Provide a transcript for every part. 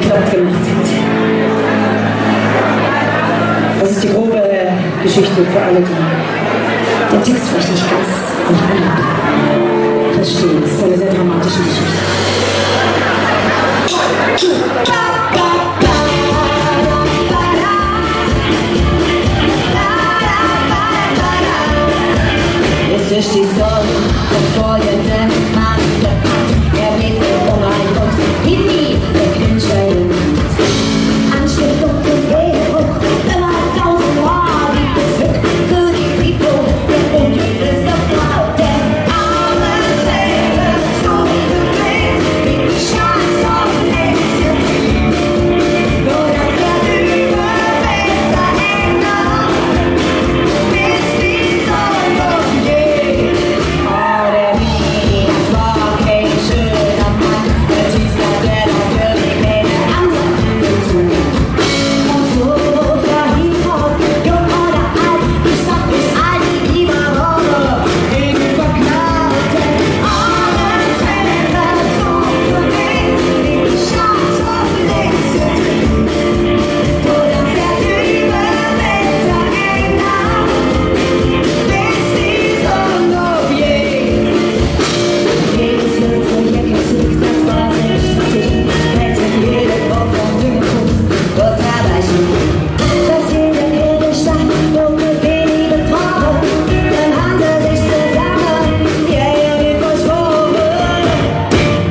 flott gemacht hat. Das ist die grobe Geschichte für alle, die den Text vielleicht nicht ganz verstehen. Das ist eine sehr dramatische Geschichte. Es ist die Sorge, der folgende Mann bekannt. Er blickt um ein und hielt nie der Knutschwellen. Anstiftung zum Gehruch, immer 1000 Mal wie Bezück für die Rico, der ungewiss der Frau, der arme Seele, so wie du willst, wie die Chance auf nächste Team. Nur das wird überwältigt ändern, bis die Sonne aufgeht. Oh, der Mini, das war kein schöner Mann, der Teaser, der natürlich keine anderen dazu. Und so verhielt jung oder alt, ich sag nicht all die Lieberrolle, gegen verknappte arme Täter, so für mich, wie die Chance auf nächste Team. Nur das wird überwältigt ändern, bis die Sonne aufgeht. Jedes wird von mir gezückt, das war sehr strittig. Hätte jede Frau von Sündenkunst dort erreichen. Das in der Kirche stand, dunkle wenige Tore. Dann haben sie sich zusammen, die Ehe verschworen.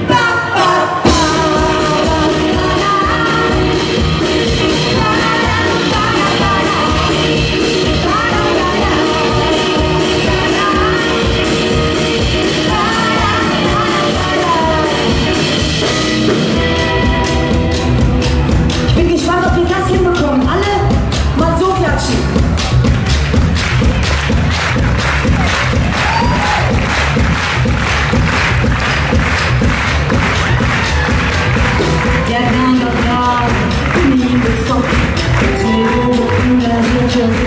Ba, ba, ba, la, la, la. La, la, la, la, la, la. La, la, la, la, Ich bin gespannt, ob wir das hinbekommen. Alle mal so klatschen. Der Gang der Graben, nie bis Gott. So in der Wirtschaft.